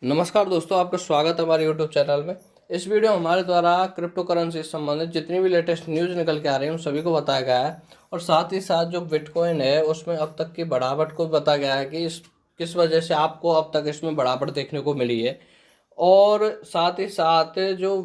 नमस्कार दोस्तों, आपका स्वागत है हमारे यूट्यूब चैनल में। इस वीडियो में हमारे द्वारा क्रिप्टो करेंसी से संबंधित जितनी भी लेटेस्ट न्यूज़ निकल के आ रही है उन सभी को बताया गया है। और साथ ही साथ जो बिटकॉइन है उसमें अब तक की बढ़ावट को बताया गया है कि इस किस वजह से आपको अब तक इसमें बढ़ावट देखने को मिली है। और साथ ही साथ जो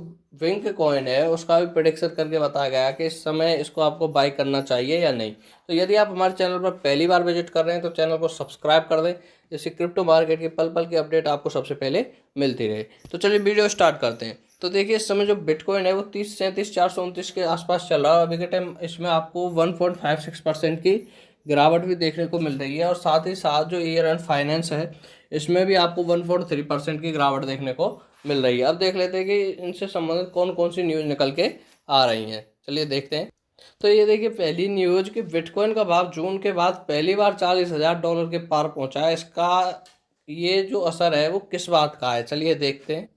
विंक कॉइन है उसका भी प्रेडिक्शन करके बताया गया है कि इस समय इसको आपको बाई करना चाहिए या नहीं। तो यदि आप हमारे चैनल पर पहली बार विजिट कर रहे हैं तो चैनल को सब्सक्राइब कर दें, जिससे क्रिप्टो मार्केट की पल पल की अपडेट आपको सबसे पहले मिलती रहे। तो चलिए वीडियो स्टार्ट करते हैं। तो देखिए, इस समय जो बिटकॉइन है वो 30,37,429 के आसपास चल रहा है। अभी के टाइम इसमें आपको 1.56% की गिरावट भी देखने को मिल रही है। और साथ ही साथ जो ईयर एंड फाइनेंस है इसमें भी आपको 1.3% की गिरावट देखने को मिल रही है। अब देख लेते हैं कि इनसे संबंधित कौन कौन सी न्यूज़ निकल के आ रही हैं। चलिए देखते हैं। तो ये देखिए, पहली न्यूज़ कि बिटकॉइन का भाव जून के बाद पहली बार $40,000 के पार पहुंचा है। इसका ये जो असर है वो किस बात का है, चलिए देखते हैं।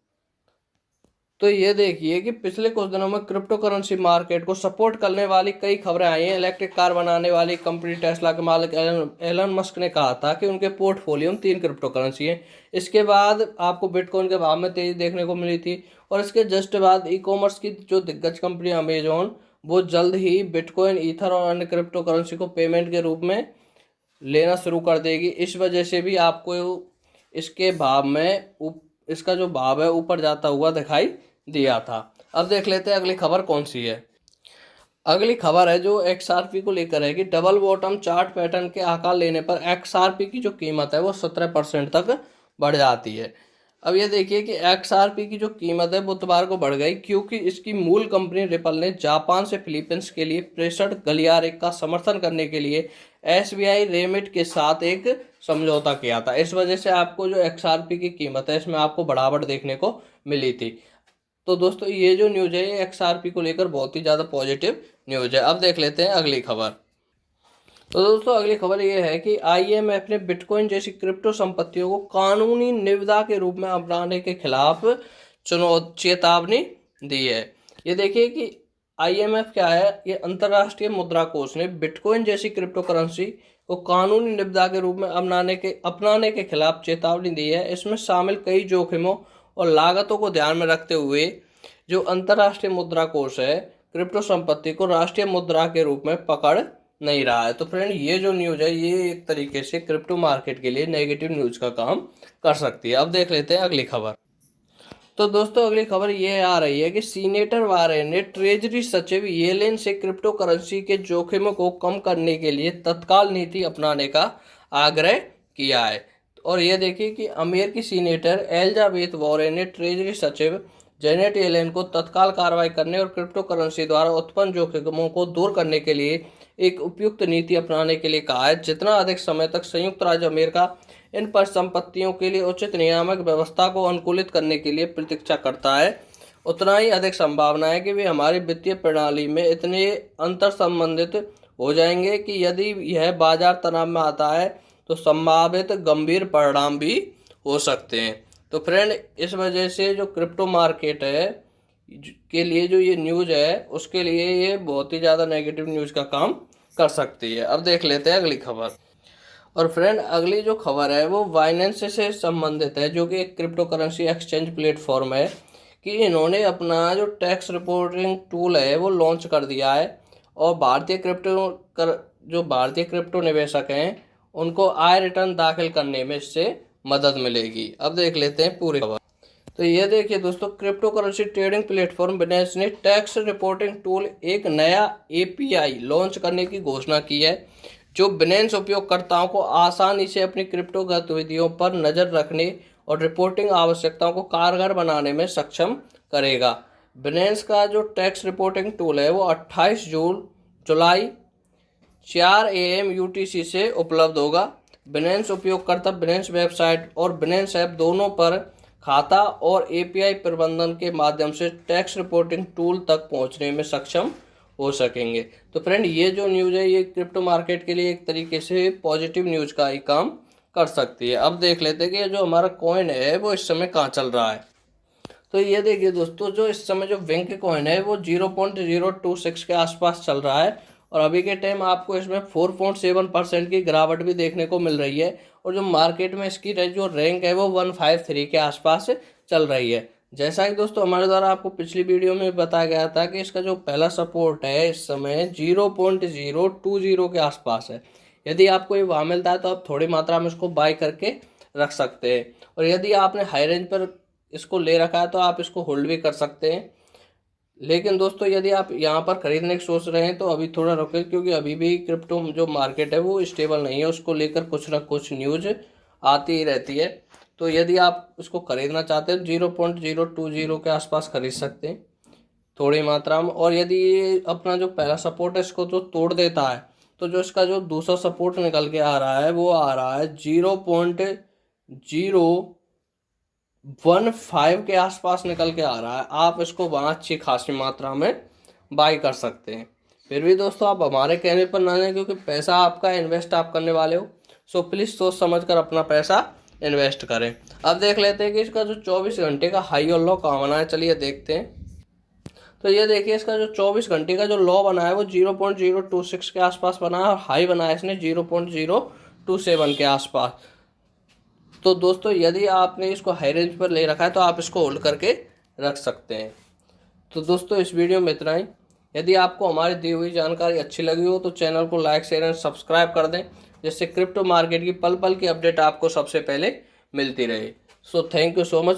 तो ये देखिए कि पिछले कुछ दिनों में क्रिप्टो करेंसी मार्केट को सपोर्ट करने वाली कई खबरें आई हैं। इलेक्ट्रिक कार बनाने वाली कंपनी टेस्ला के मालिक एलन मस्क ने कहा था कि उनके पोर्टफोलियो में 3 क्रिप्टो करेंसी हैं। इसके बाद आपको बिटकॉइन के भाव में तेजी देखने को मिली थी। और इसके जस्ट बाद ई कॉमर्स की जो दिग्गज कंपनी अमेजोन, वो जल्द ही बिटकॉइन, ईथर और अन्य क्रिप्टो करेंसी को पेमेंट के रूप में लेना शुरू कर देगी। इस वजह से भी आपको इसके भाव में इसका जो भाव है ऊपर जाता हुआ दिखाई दिया था। अब देख लेते हैं अगली खबर कौन सी है। अगली खबर है जो एक्सआरपी को लेकर है कि डबल बॉटम चार्ट पैटर्न के आकार लेने पर एक्सआरपी की जो कीमत है वो 17% तक बढ़ जाती है। अब ये देखिए कि एक्सआरपी की जो कीमत है बुधवार को बढ़ गई, क्योंकि इसकी मूल कंपनी रिपल ने जापान से फिलीपींस के लिए प्रेषण गलियारे का समर्थन करने के लिए एसबीआई रेमिट के साथ एक समझौता किया था। इस वजह से आपको जो एक्सआरपी की कीमत है इसमें आपको बढ़ावट देखने को मिली थी। तो दोस्तों, ये जो न्यूज़ है ये एक्सआरपी को लेकर बहुत ही ज़्यादा पॉजिटिव न्यूज़ है। अब देख लेते हैं अगली खबर। तो दोस्तों, अगली खबर ये है कि आईएमएफ ने बिटकॉइन जैसी क्रिप्टो संपत्तियों को कानूनी निविदा के रूप में अपनाने के खिलाफ चेतावनी दी है। ये देखिए कि आईएमएफ क्या है, ये अंतर्राष्ट्रीय मुद्रा कोष ने बिटकॉइन जैसी क्रिप्टो करेंसी को कानूनी निविदा के रूप में अपनाने के खिलाफ चेतावनी दी है। इसमें शामिल कई जोखिमों और लागतों को ध्यान में रखते हुए जो अंतर्राष्ट्रीय मुद्रा कोष है क्रिप्टो संपत्ति को राष्ट्रीय मुद्रा के रूप में पकड़ नहीं रहा है। तो फ्रेंड, ये जो न्यूज़ है ये एक तरीके से क्रिप्टो मार्केट के लिए नेगेटिव न्यूज़ का काम कर सकती है। अब देख लेते हैं अगली खबर। तो दोस्तों, अगली खबर ये आ रही है कि सीनेटर वारेन ने ट्रेजरी सचिव येलेन से क्रिप्टो करेंसी के जोखिमों को कम करने के लिए तत्काल नीति अपनाने का आग्रह किया है। और ये देखिए कि अमेरिकी सीनेटर एलिजाबेथ वारेन ने ट्रेजरी सचिव जेनेट येलेन को तत्काल कार्रवाई करने और क्रिप्टो करेंसी द्वारा उत्पन्न जोखिमों को दूर करने के लिए एक उपयुक्त नीति अपनाने के लिए कहा है। जितना अधिक समय तक संयुक्त राज्य अमेरिका इन परिसंपत्तियों के लिए उचित नियामक व्यवस्था को अनुकूलित करने के लिए प्रतीक्षा करता है, उतना ही अधिक संभावना है कि वे हमारी वित्तीय प्रणाली में इतने अंतर संबंधित हो जाएंगे कि यदि यह बाजार तनाव में आता है तो संभावित गंभीर परिणाम भी हो सकते हैं। तो फ्रेंड, इस वजह से जो क्रिप्टो मार्केट है के लिए जो ये न्यूज़ है उसके लिए ये बहुत ही ज़्यादा नेगेटिव न्यूज़ का काम कर सकती है। अब देख लेते हैं अगली खबर। और फ्रेंड, अगली जो खबर है वो बाइनेंस से संबंधित है, जो कि एक क्रिप्टो करेंसी एक्सचेंज प्लेटफॉर्म है, कि इन्होंने अपना जो टैक्स रिपोर्टिंग टूल है वो लॉन्च कर दिया है। और जो भारतीय क्रिप्टो निवेशक हैं उनको आय रिटर्न दाखिल करने में इससे मदद मिलेगी। अब देख लेते हैं पूरी खबर। तो ये देखिए दोस्तों, crypto currency trading platform Binance ने टैक्स रिपोर्टिंग टूल एक नया एपीआई लॉन्च करने की घोषणा की है, जो बिनेंस उपयोगकर्ताओं को आसानी से अपनी क्रिप्टो गतिविधियों पर नज़र रखने और रिपोर्टिंग आवश्यकताओं को कारगर बनाने में सक्षम करेगा। बिनेंस का जो टैक्स रिपोर्टिंग टूल है वो 28 जुलाई 4 AM UTC से उपलब्ध होगा। बिनेंस उपयोगकर्ता बिनेंस वेबसाइट और बिनेंस ऐप दोनों पर खाता और एपीआई प्रबंधन के माध्यम से टैक्स रिपोर्टिंग टूल तक पहुंचने में सक्षम हो सकेंगे। तो फ्रेंड, ये जो न्यूज़ है ये क्रिप्टो मार्केट के लिए एक तरीके से पॉजिटिव न्यूज़ का ही काम कर सकती है। अब देख लेते हैं कि जो हमारा कॉइन है वो इस समय कहाँ चल रहा है। तो ये देखिए दोस्तों, जो इस समय जो विंक कॉइन है वो 0.026 के आसपास चल रहा है। और अभी के टाइम आपको इसमें 4.7% की गिरावट भी देखने को मिल रही है। और जो मार्केट में इसकी जो रैंक है वो 153 के आसपास चल रही है। जैसा कि दोस्तों हमारे द्वारा आपको पिछली वीडियो में बताया गया था कि इसका जो पहला सपोर्ट है इस समय 0.020 के आसपास है। यदि आपको ये वहाँ मिलता है तो आप थोड़ी मात्रा में इसको बाय करके रख सकते हैं। और यदि आपने हाई रेंज पर इसको ले रखा है तो आप इसको होल्ड भी कर सकते हैं। लेकिन दोस्तों यदि आप यहाँ पर खरीदने की सोच रहे हैं तो अभी थोड़ा रुके, क्योंकि अभी भी क्रिप्टो जो मार्केट है वो स्टेबल नहीं है, उसको लेकर कुछ ना कुछ न्यूज आती ही रहती है। तो यदि आप इसको खरीदना चाहते हैं 0.020 के आसपास खरीद सकते हैं थोड़ी मात्रा में। और यदि ये अपना जो पहला सपोर्ट है इसको जो तोड़ देता है तो जो इसका जो दूसरा सपोर्ट निकल के आ रहा है वो आ रहा है 0.015 के आसपास निकल के आ रहा है। आप इसको वहाँ अच्छी खासी मात्रा में बाई कर सकते हैं। फिर भी दोस्तों आप हमारे कहने पर ना जाएं, क्योंकि पैसा आपका इन्वेस्ट आप करने वाले हो। सो प्लीज़ सोच समझ कर अपना पैसा इन्वेस्ट करें। अब देख लेते हैं कि इसका जो 24 घंटे का हाई और लो कहाँ बना है, चलिए देखते हैं। तो ये देखिए इसका जो 24 घंटे का जो लो बना है वो 0.026 के आसपास बना है और हाई बना है इसने 0.027 के आसपास। तो दोस्तों यदि आपने इसको हाई रेंज पर ले रखा है तो आप इसको होल्ड करके रख सकते हैं। तो दोस्तों इस वीडियो में इतना ही। यदि आपको हमारी दी हुई जानकारी अच्छी लगी हो तो चैनल को लाइक शेयर एंड सब्सक्राइब कर दें, जिससे क्रिप्टो मार्केट की पल पल की अपडेट आपको सबसे पहले मिलती रहे। So thank you so much.